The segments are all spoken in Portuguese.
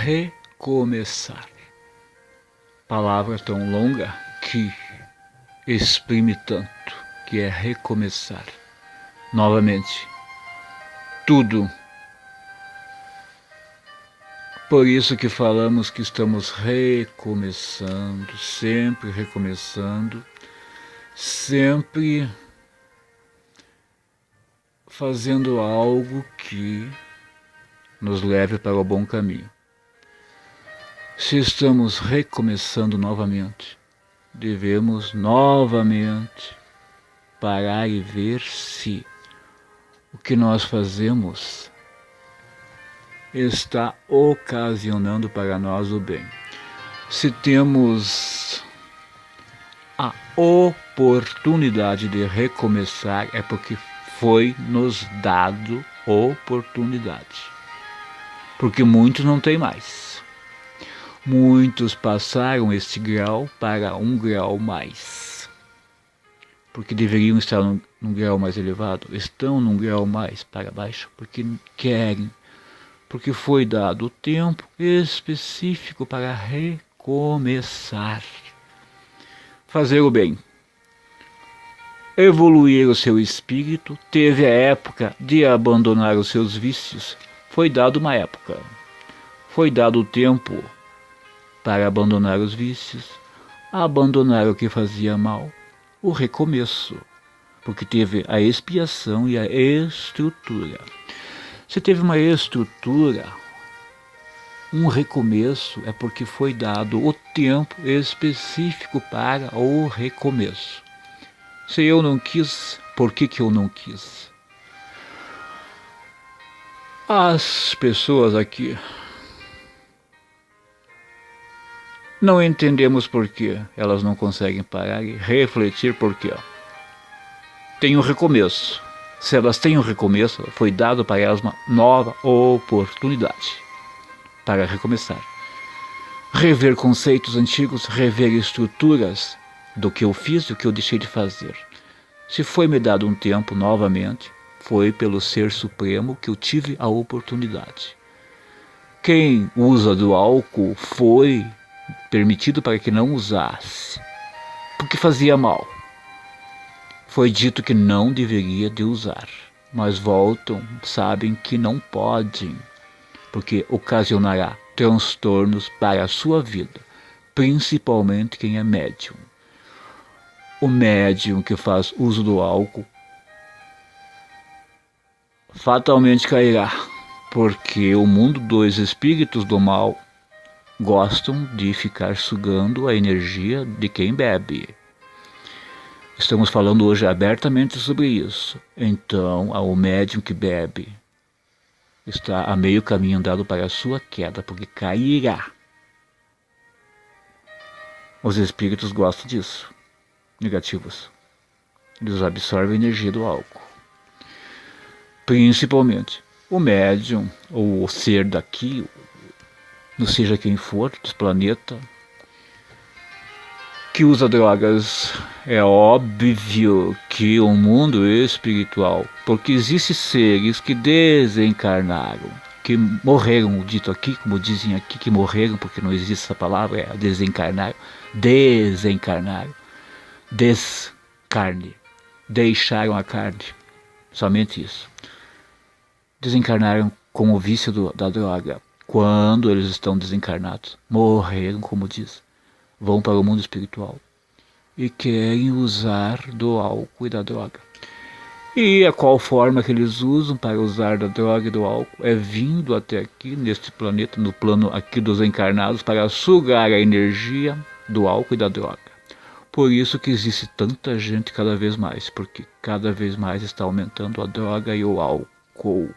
recomeçar. Palavra tão longa que exprime tanto, que é recomeçar. Novamente, tudo. Por isso que falamos que estamos recomeçando, sempre fazendo algo que nos leve para o bom caminho. Se estamos recomeçando novamente, devemos novamente parar e ver se o que nós fazemos está ocasionando para nós o bem. Se temos a oportunidade de recomeçar, é porque foi nos dado oportunidade. Porque muitos não têm mais. Muitos passaram este grau para um grau mais. Porque deveriam estar num grau mais elevado, estão num grau mais para baixo, porque querem. Porque foi dado o tempo específico para recomeçar. Fazer o bem. Evoluir o seu espírito, teve a época de abandonar os seus vícios. Foi dado uma época. Foi dado o tempo para abandonar os vícios, abandonar o que fazia mal, o recomeço. Porque teve a expiação e a estrutura. Se teve uma estrutura, um recomeço, é porque foi dado o tempo específico para o recomeço. Se eu não quis, por que eu não quis? As pessoas aqui não entendemos por que elas não conseguem parar e refletir por quê. Tem um recomeço. Se elas têm um recomeço, foi dado para elas uma nova oportunidade para recomeçar. Rever conceitos antigos, rever estruturas do que eu fiz e do que eu deixei de fazer. Se foi me dado um tempo novamente, foi pelo Ser Supremo que eu tive a oportunidade. Quem usa do álcool foi permitido para que não usasse, porque fazia mal. Foi dito que não deveria de usar, mas voltam, sabem que não podem, porque ocasionará transtornos para a sua vida, principalmente quem é médium. O médium que faz uso do álcool fatalmente cairá, porque o mundo dos espíritos do mal gostam de ficar sugando a energia de quem bebe. Estamos falando hoje abertamente sobre isso. Então, o médium que bebe está a meio caminho andado para a sua queda, porque cairá. Os espíritos gostam disso, negativos. Eles absorvem a energia do álcool. Principalmente o médium, ou o ser daqui, não seja quem for, dos planetas, que usa drogas. É óbvio que o mundo espiritual, porque existem seres que desencarnaram, que morreram, dito aqui, como dizem aqui, que morreram, porque não existe essa palavra, é desencarnaram, descarne, deixaram a carne, somente isso. Desencarnaram com o vício da droga. Quando eles estão desencarnados, morreram, como diz, vão para o mundo espiritual e querem usar do álcool e da droga. E a qual forma que eles usam para usar da droga e do álcool é vindo até aqui, neste planeta, no plano aqui dos encarnados, para sugar a energia do álcool e da droga. Por isso que existe tanta gente cada vez mais, porque cada vez mais está aumentando a droga e o álcool.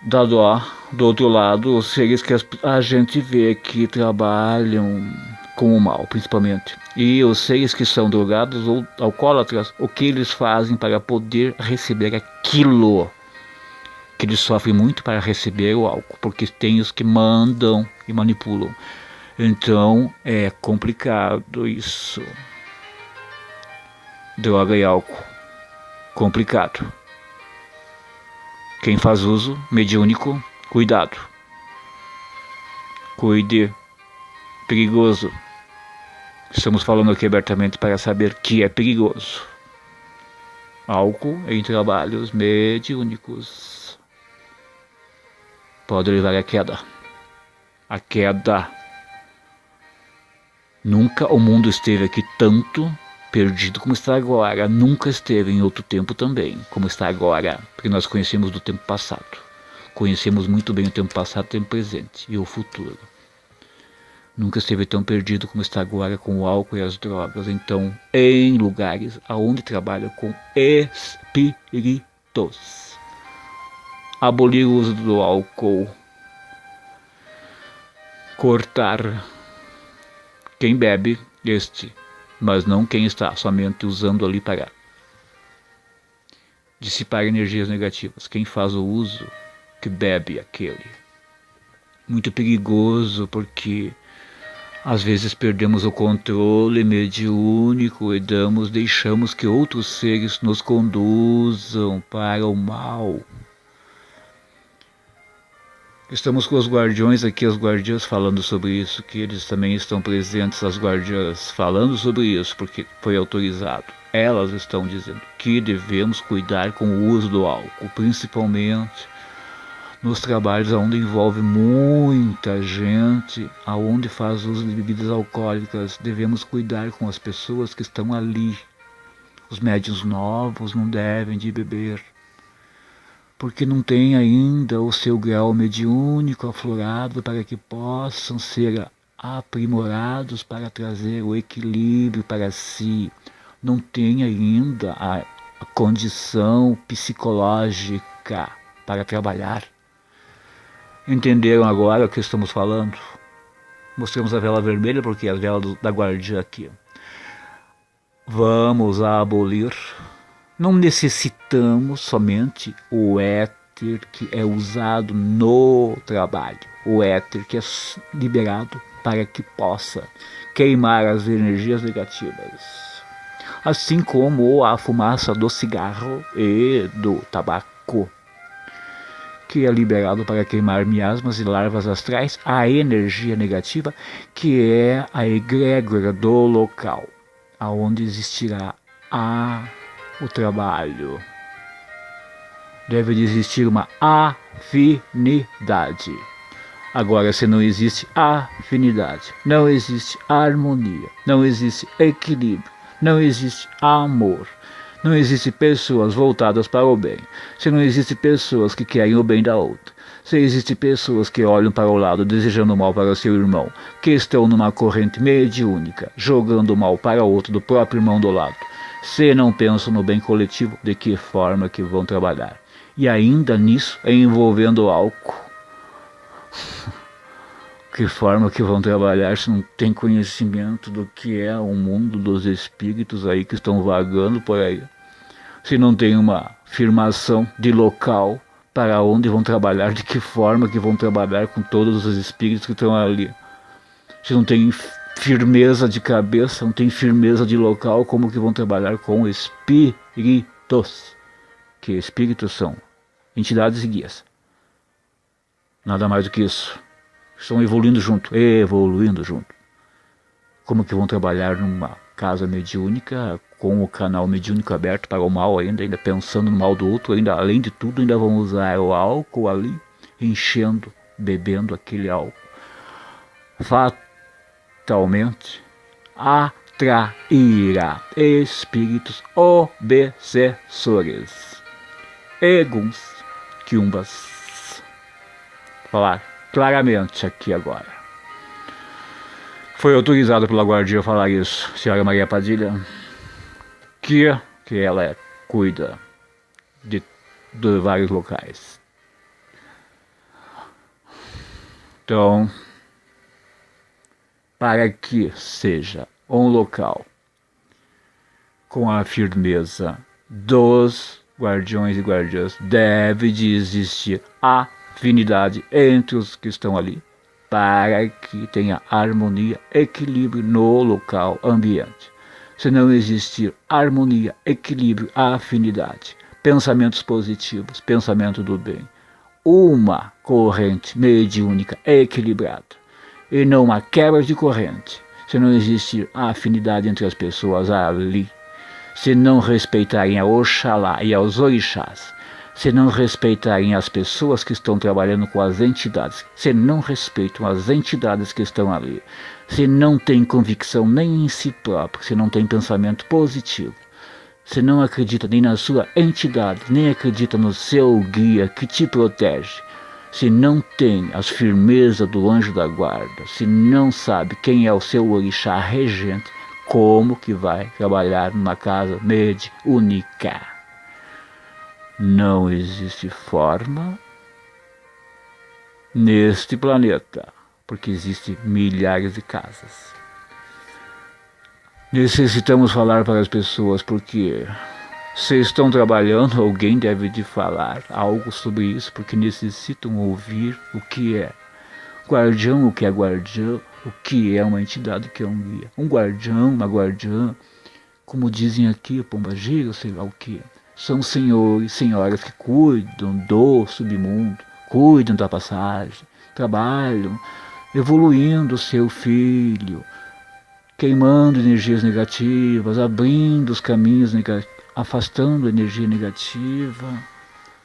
Do outro lado, os seres que a gente vê que trabalham com o mal, principalmente. E os seres que são drogados ou alcoólatras, o que eles fazem para poder receber aquilo? Que eles sofrem muito para receber o álcool, porque tem os que mandam e manipulam. Então é complicado isso. Droga e álcool. Complicado. Quem faz uso mediúnico, cuidado. Cuide, perigoso. Estamos falando aqui abertamente para saber que é perigoso. Álcool em trabalhos mediúnicos pode levar à queda. A queda. Nunca o mundo esteve aqui tanto perdido como está agora. Nunca esteve em outro tempo também, como está agora. Porque nós conhecemos do tempo passado. Conhecemos muito bem o tempo passado, o tempo presente e o futuro. Nunca esteve tão perdido como está agora com o álcool e as drogas. Então, em lugares onde trabalham com espíritos. Abolir o uso do álcool. Cortar quem bebe mas não quem está somente usando ali para dissipar energias negativas. Quem faz o uso, que bebe aquele. Muito perigoso, porque às vezes perdemos o controle mediúnico e deixamos que outros seres nos conduzam para o mal. Estamos com os guardiões aqui, as guardiãs falando sobre isso, que eles também estão presentes, as guardiãs falando sobre isso, porque foi autorizado. Elas estão dizendo que devemos cuidar com o uso do álcool, principalmente nos trabalhos onde envolve muita gente, aonde faz uso de bebidas alcoólicas. Devemos cuidar com as pessoas que estão ali. Os médiuns novos não devem de beber, porque não tem ainda o seu grau mediúnico aflorado para que possam ser aprimorados para trazer o equilíbrio para si. Não tem ainda a condição psicológica para trabalhar. Entenderam agora o que estamos falando? Mostramos a vela vermelha porque é a vela da guardia aqui. Vamos abolir. Não necessitamos somente o éter que é usado no trabalho. O éter que é liberado para que possa queimar as energias negativas. Assim como a fumaça do cigarro e do tabaco, que é liberado para queimar miasmas e larvas astrais, a energia negativa, que é a egrégora do local, aonde existirá o trabalho. Deve existir uma afinidade. Agora, se não existe afinidade, não existe harmonia, não existe equilíbrio, não existe amor, não existem pessoas voltadas para o bem, se não existem pessoas que querem o bem da outra, se existem pessoas que olham para o lado desejando mal para seu irmão, que estão numa corrente mediúnica, jogando mal para o outro do próprio irmão do lado, se não pensam no bem coletivo, de que forma que vão trabalhar? E ainda nisso, envolvendo álcool. Que forma que vão trabalhar se não tem conhecimento do que é o mundo dos espíritos aí que estão vagando por aí? Se não tem uma firmação de local para onde vão trabalhar, de que forma que vão trabalhar com todos os espíritos que estão ali? Se não tem firmeza de cabeça, não tem firmeza de local, como que vão trabalhar com espíritos? Que espíritos são entidades e guias. Nada mais do que isso. Estão evoluindo junto. Como que vão trabalhar numa casa mediúnica, com o canal mediúnico aberto para o mal ainda pensando no mal do outro, ainda além de tudo, ainda vão usar o álcool ali, enchendo, bebendo aquele álcool. Fatalmente atrairá espíritos obsessores, eguns, quiumbas. Falar claramente aqui agora. Foi autorizado pela guardia falar isso, senhora Maria Padilha, que ela cuida de vários locais. Então, para que seja um local com a firmeza dos guardiões e guardiãs, deve de existir afinidade entre os que estão ali, para que tenha harmonia, equilíbrio no local ambiente. Se não existir harmonia, equilíbrio, afinidade, pensamentos positivos, pensamento do bem. Uma corrente mediúnica equilibrada e não uma quebra de corrente. Se não existir a afinidade entre as pessoas ali, se não respeitarem a Oxalá e aos orixás, se não respeitarem as pessoas que estão trabalhando com as entidades, se não respeitam as entidades que estão ali, se não tem convicção nem em si próprio, se não tem pensamento positivo, se não acredita nem na sua entidade, nem acredita no seu guia que te protege, se não tem as firmezas do anjo da guarda, se não sabe quem é o seu orixá regente, como que vai trabalhar numa casa mediúnica? Não existe forma neste planeta, porque existem milhares de casas. Necessitamos falar para as pessoas, porque se estão trabalhando, alguém deve de falar algo sobre isso, porque necessitam ouvir o que é guardião, o que é guardião, o que é uma entidade, o que é um guia. Um guardião, uma guardiã, como dizem aqui, pombagira, sei lá o que. São senhores, senhoras que cuidam do submundo, cuidam da passagem, trabalham, evoluindo o seu filho, queimando energias negativas, abrindo os caminhos negativos, afastando a energia negativa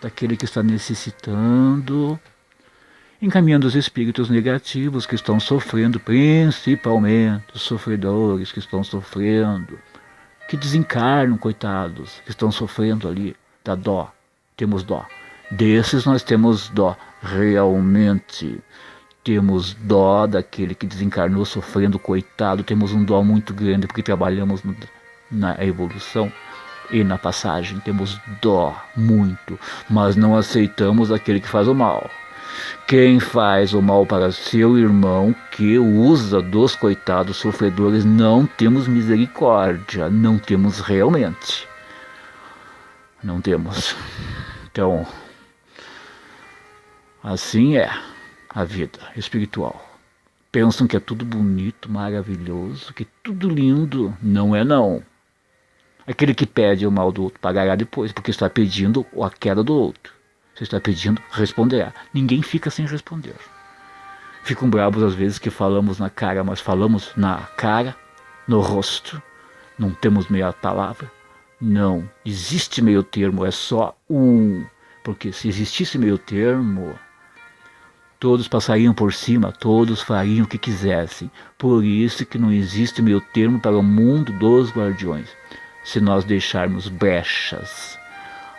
daquele que está necessitando, encaminhando os espíritos negativos que estão sofrendo, principalmente os sofredores que estão sofrendo, que desencarnam, coitados, que estão sofrendo ali, dá dó, temos dó. Desses nós temos dó, realmente. Temos dó daquele que desencarnou sofrendo, coitado, temos um dó muito grande porque trabalhamos na evolução e na passagem, temos dó muito, mas não aceitamos aquele que faz o mal. Quem faz o mal para seu irmão, que usa dos coitados sofredores, não temos misericórdia, não temos realmente. Não temos. Então, assim é a vida espiritual. Pensam que é tudo bonito, maravilhoso, que tudo lindo. Não é não. Aquele que pede o mal do outro pagará depois, porque está pedindo a queda do outro. Você está pedindo, responderá. Ninguém fica sem responder. Ficam bravos às vezes que falamos na cara, mas falamos na cara, no rosto. Não temos meia palavra. Não. Existe meio termo, é só um. Porque se existisse meio termo, todos passariam por cima, todos fariam o que quisessem. Por isso que não existe meio termo para o mundo dos guardiões. Se nós deixarmos brechas,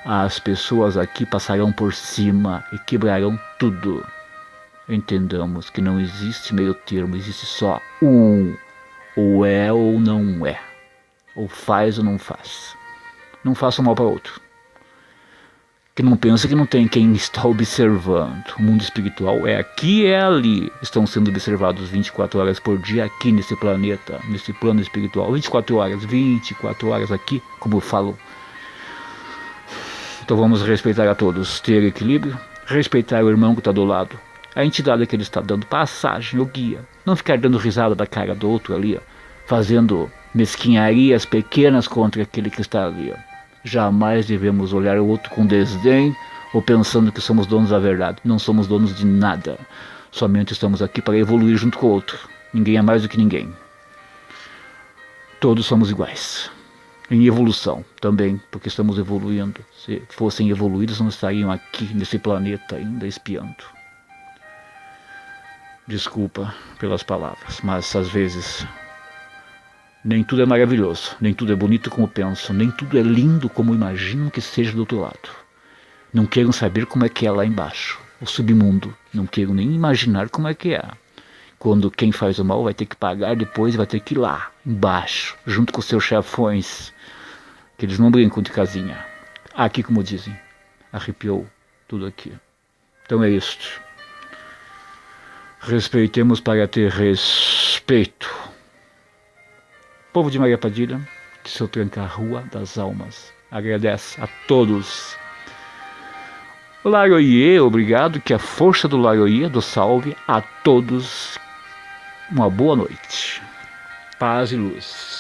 as pessoas aqui passarão por cima e quebrarão tudo. Entendamos que não existe meio termo, existe só um. Ou é ou não é. Ou faz ou não faz. Não faça mal para outro. Que não pensa que não tem quem está observando. O mundo espiritual é aqui e é ali. Estão sendo observados 24 horas por dia aqui nesse planeta, nesse plano espiritual. 24 horas aqui, como eu falo. Então vamos respeitar a todos, ter equilíbrio, respeitar o irmão que está do lado, a entidade que ele está dando passagem, o guia. Não ficar dando risada da cara do outro ali, ó, fazendo mesquinharias pequenas contra aquele que está ali. Ó. Jamais devemos olhar o outro com desdém ou pensando que somos donos da verdade. Não somos donos de nada. Somente estamos aqui para evoluir junto com o outro. Ninguém é mais do que ninguém. Todos somos iguais. Em evolução também, porque estamos evoluindo. Se fossem evoluídos, não estariam aqui nesse planeta ainda espiando. Desculpa pelas palavras, mas às vezes nem tudo é maravilhoso, nem tudo é bonito como pensam, nem tudo é lindo como imaginam que seja do outro lado. Não queiram saber como é que é lá embaixo, o submundo. Não queiram nem imaginar como é que é. Quando quem faz o mal vai ter que pagar depois, vai ter que ir lá embaixo, junto com os seus chefões, que eles não brincam de casinha. Aqui, como dizem, arrepiou tudo aqui. Então é isto. Respeitemos para ter respeito. Povo de Maria Padilha, de seu Tranca-Rua das Almas, agradece a todos. Laroie, obrigado, que a força do Laroie, do salve a todos. Uma boa noite. Paz e luz.